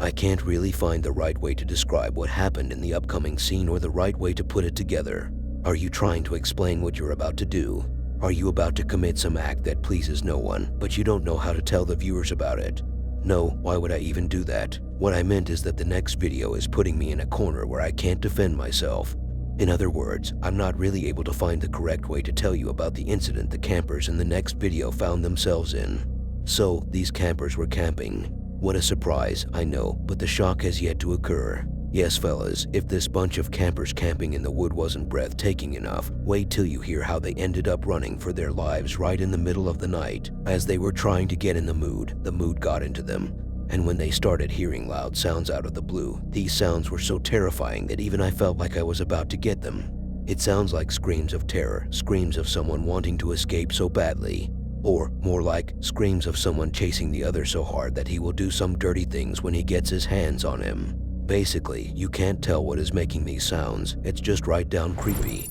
I can't really find the right way to describe what happened in the upcoming scene or the right way to put it together. Are you trying to explain what you're about to do? Are you about to commit some act that pleases no one, but you don't know how to tell the viewers about it? No, why would I even do that? What I meant is that the next video is putting me in a corner where I can't defend myself. In other words, I'm not really able to find the correct way to tell you about the incident the campers in the next video found themselves in. So, these campers were camping. What a surprise, I know, but the shock has yet to occur. Yes, fellas, if this bunch of campers camping in the wood wasn't breathtaking enough, wait till you hear how they ended up running for their lives right in the middle of the night. As they were trying to get in the mood got into them. And when they started hearing loud sounds out of the blue, these sounds were so terrifying that even I felt like I was about to get them. It sounds like screams of terror, screams of someone wanting to escape so badly. Or, more like, screams of someone chasing the other so hard that he will do some dirty things when he gets his hands on him. Basically, you can't tell what is making these sounds. It's just right down creepy.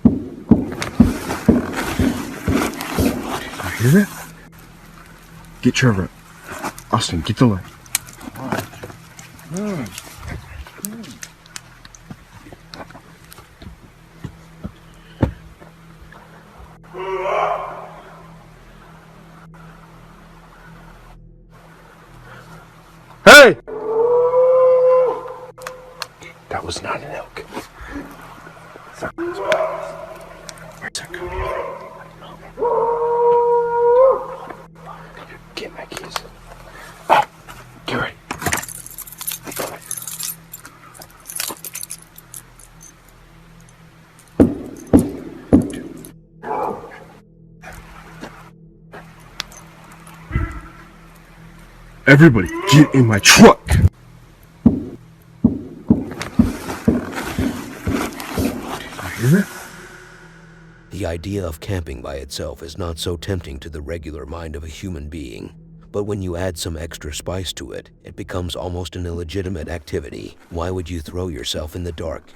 You hear it? Get Trevor. Austin, get the light. Hey! That was not an elk. Get my keys. Oh, get ready. Everybody, get in my truck! The idea of camping by itself is not so tempting to the regular mind of a human being. But when you add some extra spice to it, it becomes almost an illegitimate activity. Why would you throw yourself in the dark?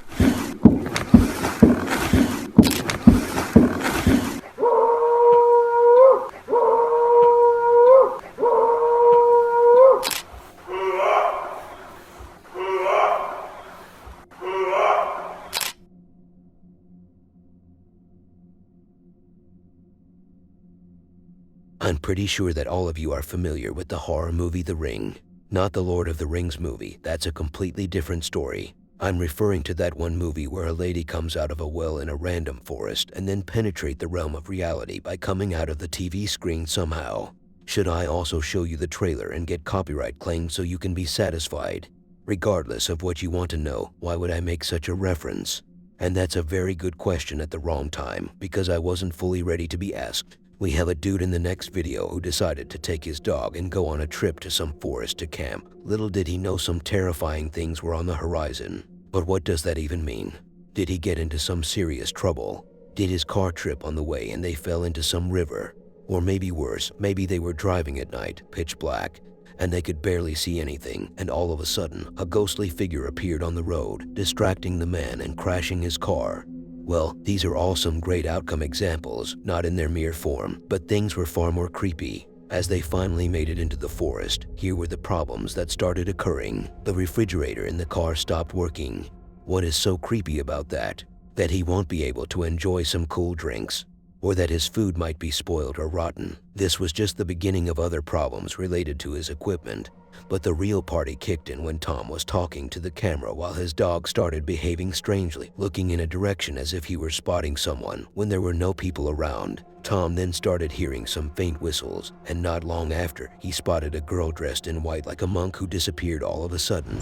I'm pretty sure that all of you are familiar with the horror movie The Ring. Not the Lord of the Rings movie, that's a completely different story. I'm referring to that one movie where a lady comes out of a well in a random forest and then penetrate the realm of reality by coming out of the TV screen somehow. Should I also show you the trailer and get copyright claimed so you can be satisfied? Regardless of what you want to know, why would I make such a reference? And that's a very good question at the wrong time, because I wasn't fully ready to be asked. We have a dude in the next video who decided to take his dog and go on a trip to some forest to camp. Little did he know some terrifying things were on the horizon. But what does that even mean? Did he get into some serious trouble? Did his car trip on the way and they fell into some river? Or maybe worse, maybe they were driving at night, pitch black, and they could barely see anything, and all of a sudden, a ghostly figure appeared on the road, distracting the man and crashing his car. Well, these are all some great outcome examples, not in their mere form, but things were far more creepy. As they finally made it into the forest, here were the problems that started occurring. The refrigerator in the car stopped working. What is so creepy about that? That he won't be able to enjoy some cool drinks, or that his food might be spoiled or rotten. This was just the beginning of other problems related to his equipment. But the real party kicked in when Tom was talking to the camera while his dog started behaving strangely, looking in a direction as if he were spotting someone when there were no people around. Tom then started hearing some faint whistles, and not long after, he spotted a girl dressed in white like a monk who disappeared all of a sudden.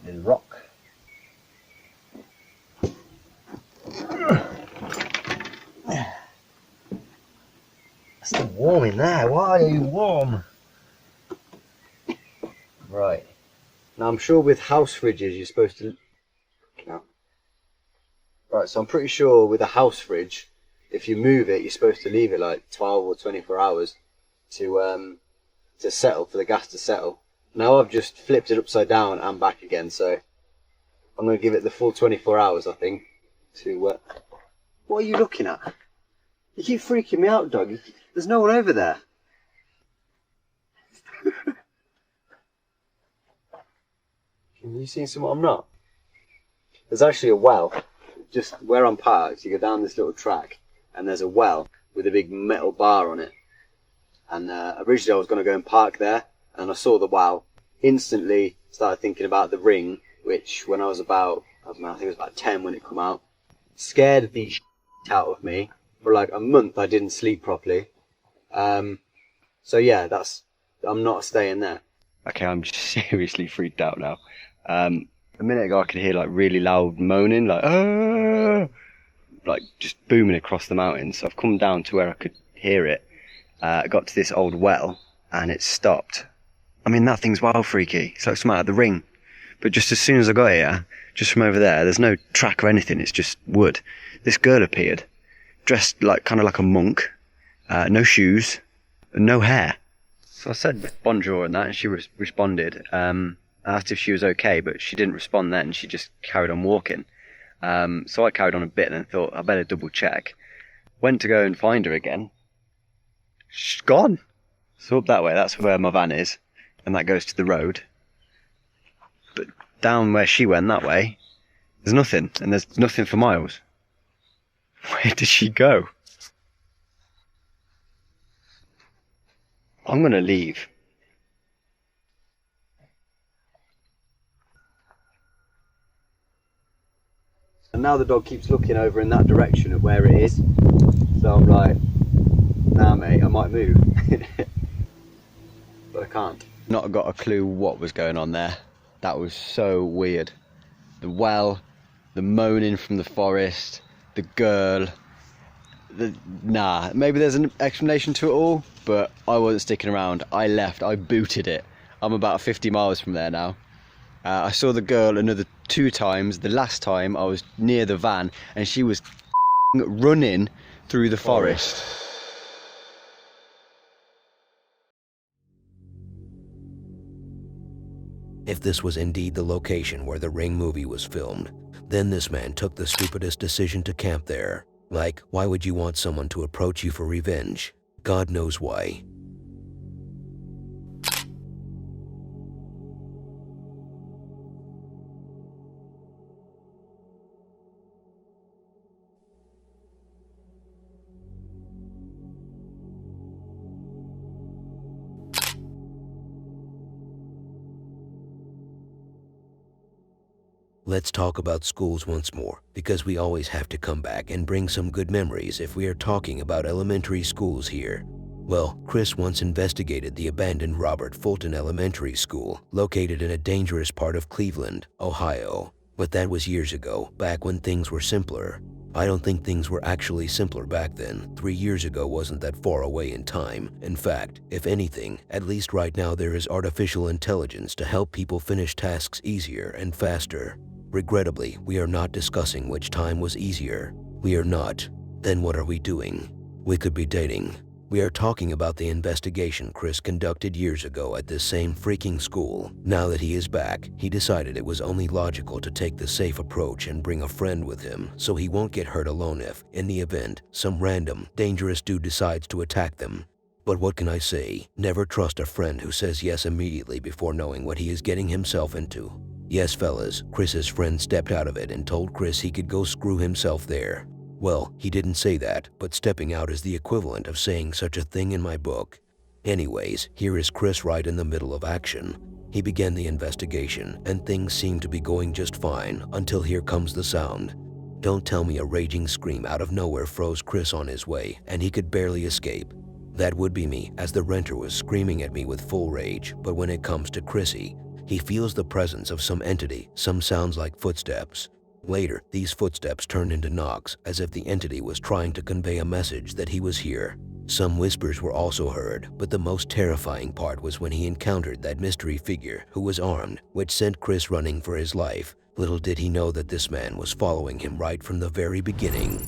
There's rock. It's still warm in there. Why are you warm? Right. Now I'm sure with house fridges you're supposed to... No. Right, so I'm pretty sure with a house fridge, if you move it, you're supposed to leave it like 12 or 24 hours to settle, for the gas to settle. Now I've just flipped it upside down and back again, so I'm going to give it the full 24 hours, I think, to... What are you looking at? You keep freaking me out, dog. There's no one over there. Have you seen something I'm not? There's actually a well. Just where I'm parked, you go down this little track, and there's a well with a big metal bar on it. And originally I was going to go and park there, and I saw the well. Instantly started thinking about The Ring, which when I was about, I don't know, I think it was about 10 when it came out, scared the shit out of me. For like a month I didn't sleep properly. So yeah, I'm not staying there. Okay, I'm seriously freaked out now. A minute ago I could hear like really loud moaning, like "Ah!" Like just booming across the mountains. So I've come down to where I could hear it. Got to this old well and it stopped. I mean, that thing's wild freaky. It's like something out of The Ring. But just as soon as I got here, just from over there's no track or anything, it's just wood. This girl appeared, dressed like kind of like a monk, no shoes, and no hair. So I said bonjour and that, and she responded. I asked if she was okay, but she didn't respond then. She just carried on walking. So I carried on a bit and then thought, I better double check. Went to go and find her again. She's gone. So up that way, that's where my van is. And that goes to the road. But down where she went that way, there's nothing. And there's nothing for miles. Where did she go? I'm going to leave. And now the dog keeps looking over in that direction at where it is. So I'm like, nah mate, I might move. But I can't. Not got a clue what was going on there. That was so weird. The well, the moaning from the forest, the girl. Nah, maybe there's an explanation to it all, but I wasn't sticking around. I left, I booted it. I'm about 50 miles from there now. I saw the girl another 2 times. The last time I was near the van and she was running through the forest. If this was indeed the location where the Ring movie was filmed, then this man took the stupidest decision to camp there. Like, why would you want someone to approach you for revenge? God knows why. Let's talk about schools once more, because we always have to come back and bring some good memories if we are talking about elementary schools here. Well, Chris once investigated the abandoned Robert Fulton Elementary School, located in a dangerous part of Cleveland, Ohio. But that was years ago, back when things were simpler. I don't think things were actually simpler back then. 3 years ago wasn't that far away in time. In fact, if anything, at least right now there is artificial intelligence to help people finish tasks easier and faster. Regrettably, we are not discussing which time was easier. We are not. Then what are we doing? We could be dating. We are talking about the investigation Chris conducted years ago at this same freaking school. Now that he is back, he decided it was only logical to take the safe approach and bring a friend with him so he won't get hurt alone if, in the event, some random, dangerous dude decides to attack them. But what can I say? Never trust a friend who says yes immediately before knowing what he is getting himself into. Yes, fellas, Chris's friend stepped out of it and told Chris he could go screw himself there. Well, he didn't say that, but stepping out is the equivalent of saying such a thing in my book. Anyways, here is Chris right in the middle of action. He began the investigation, and things seemed to be going just fine until here comes the sound. Don't tell me a raging scream out of nowhere froze Chris on his way, and he could barely escape. That would be me, as the renter was screaming at me with full rage, but when it comes to Chrissy, he feels the presence of some entity, some sounds like footsteps. Later, these footsteps turned into knocks, as if the entity was trying to convey a message that he was here. Some whispers were also heard, but the most terrifying part was when he encountered that mystery figure who was armed, which sent Chris running for his life. Little did he know that this man was following him right from the very beginning.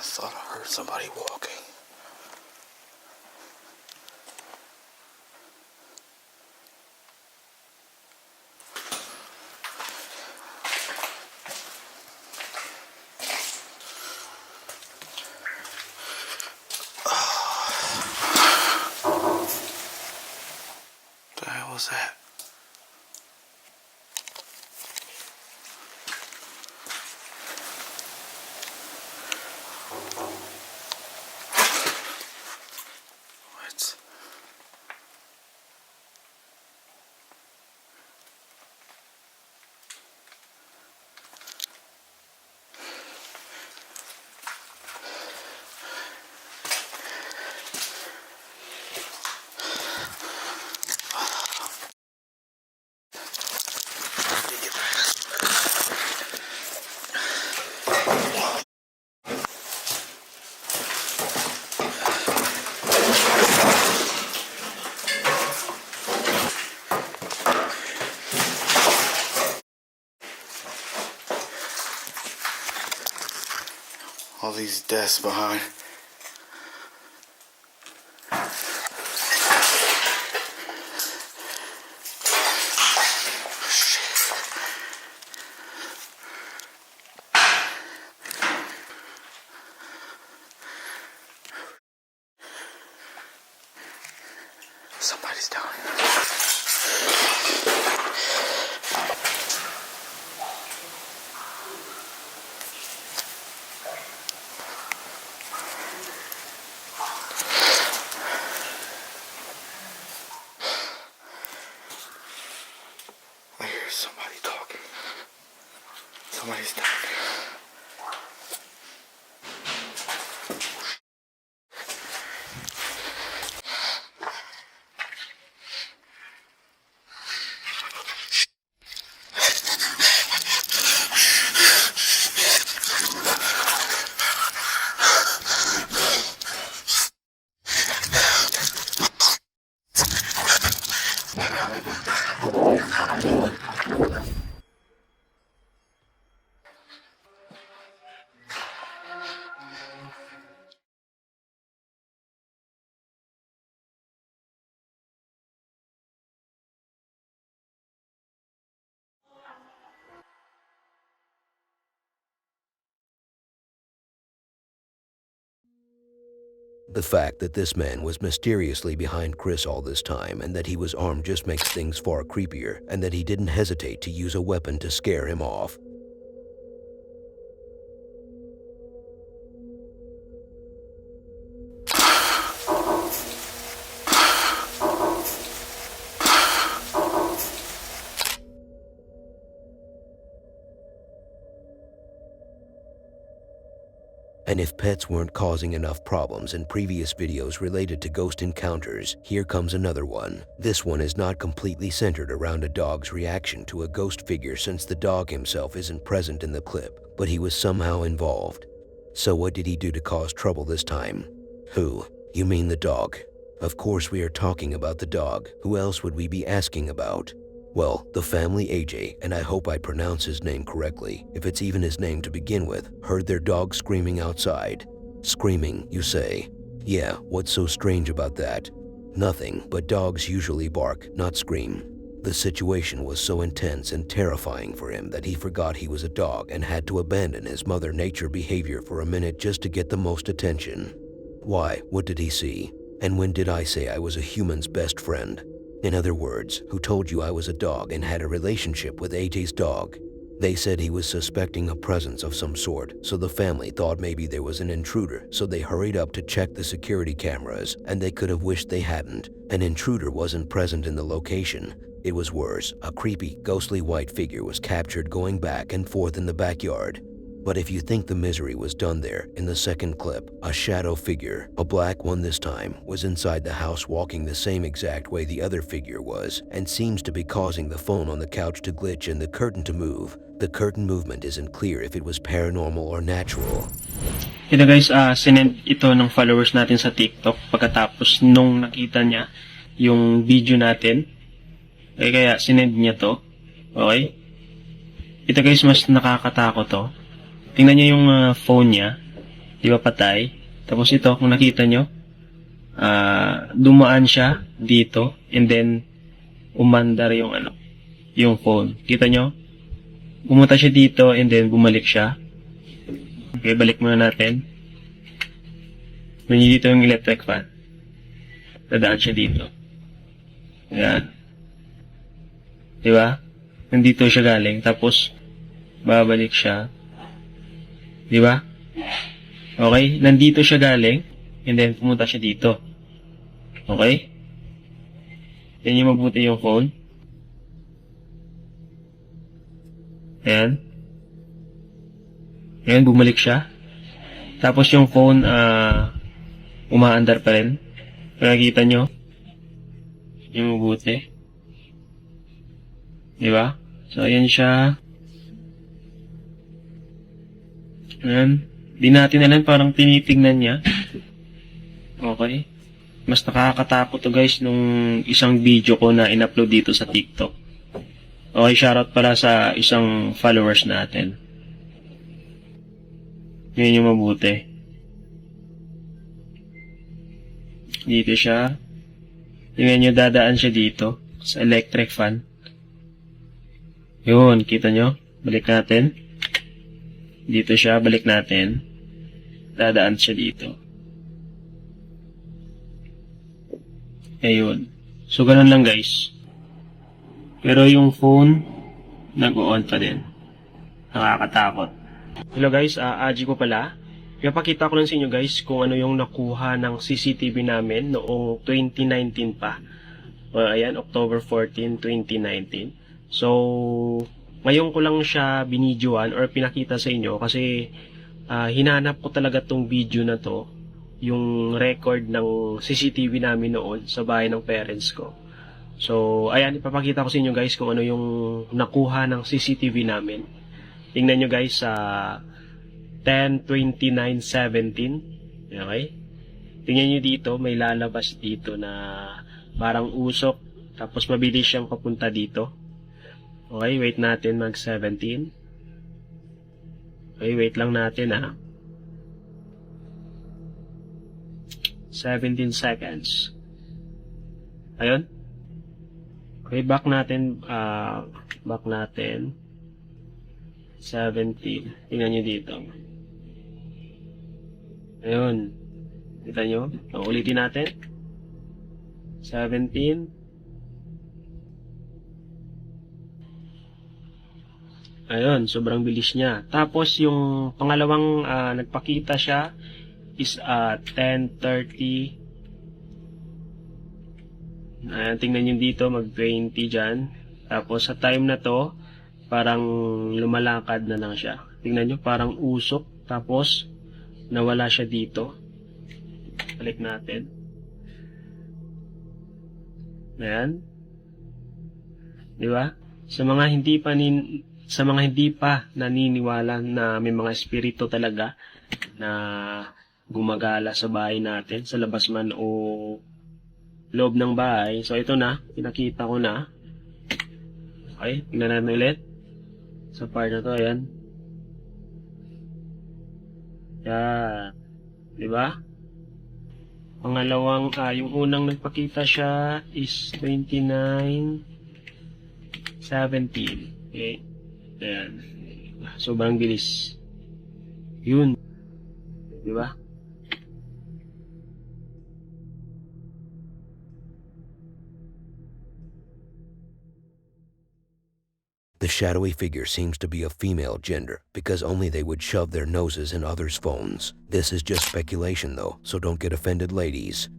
thought I heard somebody walking. What the hell was that? What? All these desks behind. Somebody's down here. I hear somebody talking. Somebody's down here. The fact that this man was mysteriously behind Chris all this time and that he was armed just makes things far creepier, and that he didn't hesitate to use a weapon to scare him off. And if pets weren't causing enough problems in previous videos related to ghost encounters, here comes another one. This one is not completely centered around a dog's reaction to a ghost figure, since the dog himself isn't present in the clip, but he was somehow involved. So what did he do to cause trouble this time? Who? You mean the dog? Of course we are talking about the dog. Who else would we be asking about? Well, the family AJ, and I hope I pronounce his name correctly, if it's even his name to begin with, heard their dog screaming outside. Screaming, you say? Yeah, what's so strange about that? Nothing, but dogs usually bark, not scream. The situation was so intense and terrifying for him that he forgot he was a dog and had to abandon his mother nature behavior for a minute just to get the most attention. Why? What did he see? And when did I say I was a human's best friend? In other words, who told you I was a dog and had a relationship with AJ's dog? They said he was suspecting a presence of some sort, so the family thought maybe there was an intruder, so they hurried up to check the security cameras, and they could have wished they hadn't. An intruder wasn't present in the location. It was worse. A creepy, ghostly white figure was captured going back and forth in the backyard. But if you think the misery was done there, in the second clip, a shadow figure, a black one this time, was inside the house walking the same exact way the other figure was, and seems to be causing the phone on the couch to glitch and the curtain to move. The curtain movement isn't clear if it was paranormal or natural. Ito guys, sinend ito ng followers natin sa TikTok pagkatapos nung nakita niya yung video natin. Kaya sinend niya to. Okay? Ito guys, mas nakakatakot to. Tingnan niyo yung phone niya. Di ba patay? Tapos ito, kung nakita nyo, dumaan siya dito and then umandar yung yung phone. Kita nyo? Pumunta siya dito and then bumalik siya. Okay, balik muna natin. Ganyan dito yung electric fan. Dadaan siya dito. Ayan. Diba? Nandito siya galing. Tapos, babalik siya. Diba? Okay? Nandito siya galing. And then, pumunta siya dito. Okay? Yan yung mabuti yung phone. Ayan. Ayan, bumalik siya. Tapos yung phone, umaandar pa rin. Nakikita nyo? Yung mabuti. Diba? So, ayan siya. Ayan. Di natin alam, parang tinitignan niya. Okay. Mas nakakatakot to guys nung isang video ko na in-upload dito sa TikTok. Okay, shoutout pala sa isang followers natin. Yan yung mabuti. Dito siya. Tingnan nyo, dadaan siya dito sa electric fan. Yun, kita nyo? Balik natin. Dito siya, balik natin. Dadaan siya dito. Ayun. So, ganun lang guys. Pero yung phone, nag-on pa din. Nakakatakot. Hello guys, Aji ko pala. Ipapakita ko lang sa inyo guys kung ano yung nakuha ng CCTV namin noong 2019 pa. Ayan, October 14, 2019. So, ngayon ko lang siya binidyoan or pinakita sa inyo kasi hinanap ko talaga tong video na to, yung record ng CCTV namin noon sa bahay ng parents ko. So, ayan, ipapakita ko sa inyo guys kung ano yung nakuha ng CCTV namin. Tingnan nyo guys sa 10:29:17. Okay? Tingnan nyo dito, may lalabas dito na parang usok. Tapos mabilis siyang papunta dito. Okay, wait natin mag 17. Okay, wait lang natin 17 seconds. Ayun. Okay, back natin 17. Tingnan nyo dito. Ayun. Kita nyo? Ulitin natin. 17. Ayun, sobrang bilis niya. Tapos yung pangalawang nagpakita siya is 10:30. Ayan, tingnan nyo dito, mag-20 dyan. Tapos sa time na to, parang lumalakad na lang siya. Tingnan nyo, parang usok. Tapos, nawala siya dito. Balik natin. Ayan. Diba? Sa mga hindi pa naniniwala na may mga espiritu talaga na gumagala sa bahay natin, sa labas man o loob ng bahay. So, ito na. Pinakita ko na. Okay, tingnan natin ulit. Sa part na to, ayan. Yan. Diba? Pangalawang, yung unang nagpakita siya is 29:17. Okay. Ayan. Sobrang bilis. Yun. Diba? The shadowy figure seems to be of female gender because only they would shove their noses in others' phones. This is just speculation though, so don't get offended, ladies.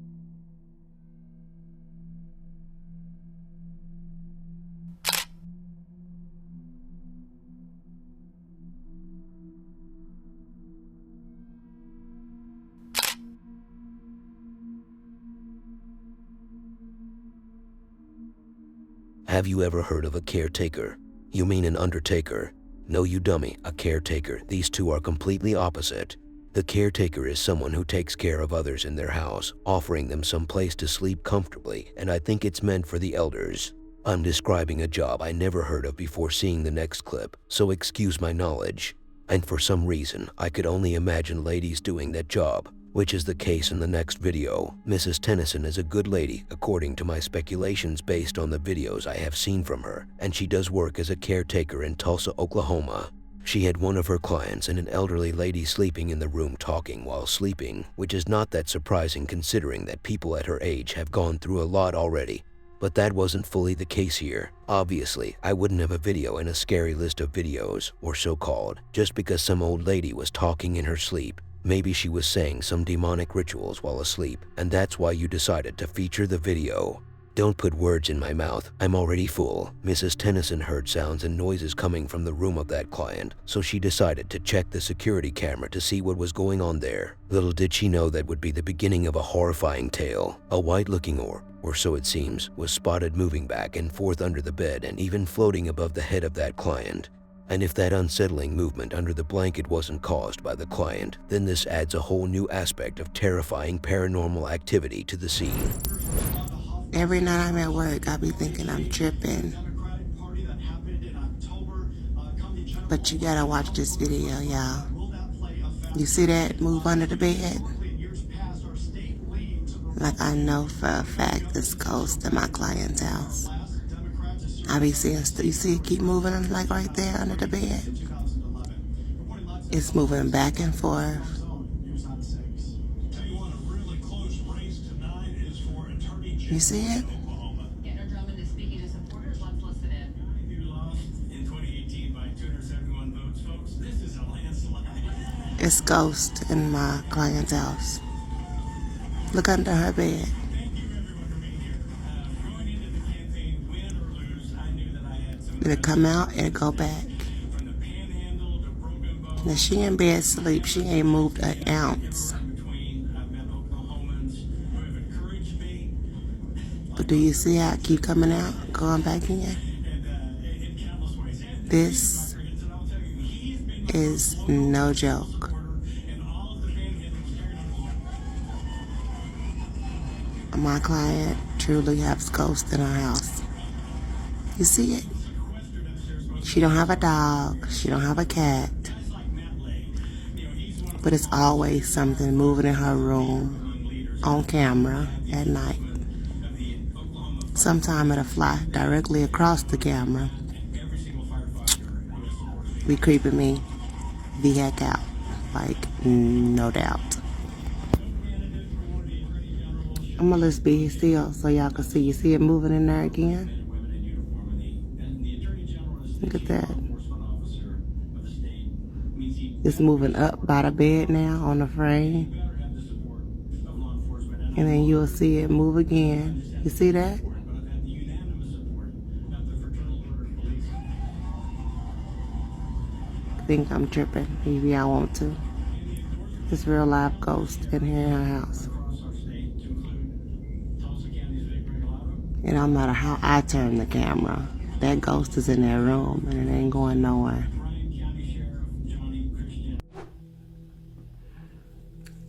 Have you ever heard of a caretaker? You mean an undertaker? No, you dummy, a caretaker. These two are completely opposite. The caretaker is someone who takes care of others in their house, offering them some place to sleep comfortably, and I think it's meant for the elders. I'm describing a job I never heard of before seeing the next clip, so excuse my knowledge. And for some reason, I could only imagine ladies doing that job, which is the case in the next video. Mrs. Tennyson is a good lady, according to my speculations based on the videos I have seen from her, and she does work as a caretaker in Tulsa, Oklahoma. She had one of her clients and an elderly lady sleeping in the room talking while sleeping, which is not that surprising considering that people at her age have gone through a lot already. But that wasn't fully the case here. Obviously, I wouldn't have a video in a scary list of videos, or so-called, just because some old lady was talking in her sleep. Maybe she was saying some demonic rituals while asleep, and that's why you decided to feature the video. Don't put words in my mouth, I'm already full. Mrs. Tennyson heard sounds and noises coming from the room of that client, so she decided to check the security camera to see what was going on there. Little did she know that would be the beginning of a horrifying tale. A white-looking orb, or so it seems, was spotted moving back and forth under the bed and even floating above the head of that client. And if that unsettling movement under the blanket wasn't caused by the client, then this adds a whole new aspect of terrifying paranormal activity to the scene. Every night I'm at work, I be thinking I'm tripping. But you gotta watch this video, y'all. You see that move under the bed? Like I know for a fact this goes to my client's house. I be seeing, you see it keep moving like right there under the bed? It's moving back and forth. You see it? It's ghost in my client's house. Look under her bed. It'll come out and go back. Now she in bed asleep. She ain't moved an ounce. But do you see how it keep coming out, going back in? This is no joke. My client truly has ghosts in her house. You see it? She don't have a dog. She don't have a cat. But it's always something moving in her room on camera at night. Sometime it'll fly directly across the camera. Be creeping me the heck out, like no doubt. I'm gonna just be still so y'all can see. You see it moving in there again? Look at that. It's moving up by the bed now on the frame. And then you'll see it move again. You see that? I think I'm tripping. Maybe I want to. It's real live ghost in here in her house. And no matter how I turn the camera, that ghost is in that room and it ain't going nowhere.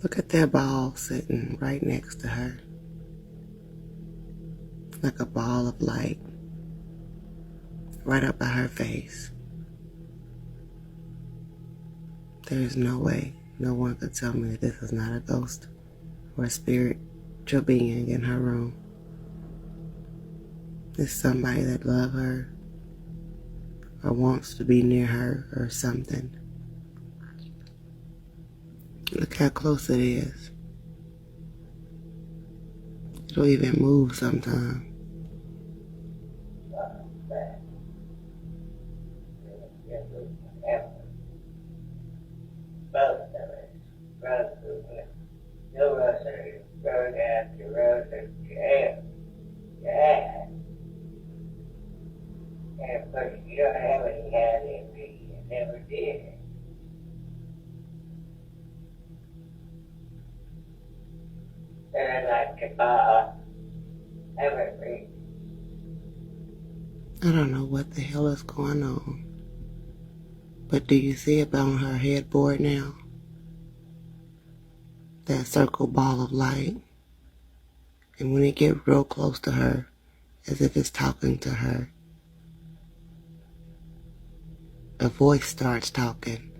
Look at that ball sitting right next to her. Like a ball of light. Right up by her face. There's no way no one could tell me that this is not a ghost or a spiritual being in her room. It's somebody that loves her or wants to be near her or something. Look how close it is. It'll even move sometimes. But you don't have any hand in me. You never did. And I'd like to everything. I don't know what the hell is going on. But do you see it on her headboard now? That circle ball of light. And when it gets real close to her, as if it's talking to her, a voice starts talking.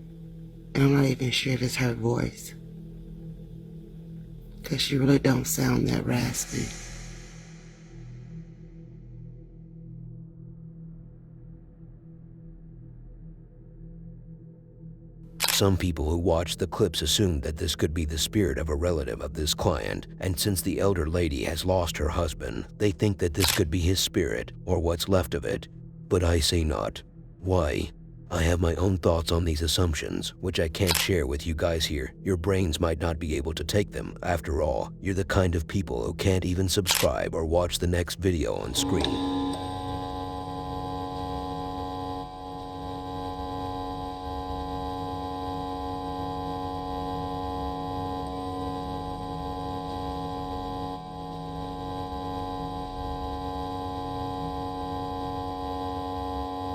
And I'm not even sure if it's her voice, because she really don't sound that raspy. Some people who watched the clips assumed that this could be the spirit of a relative of this client, and since the elder lady has lost her husband, they think that this could be his spirit, or what's left of it. But I say not. Why? I have my own thoughts on these assumptions, which I can't share with you guys here. Your brains might not be able to take them. After all, you're the kind of people who can't even subscribe or watch the next video on screen.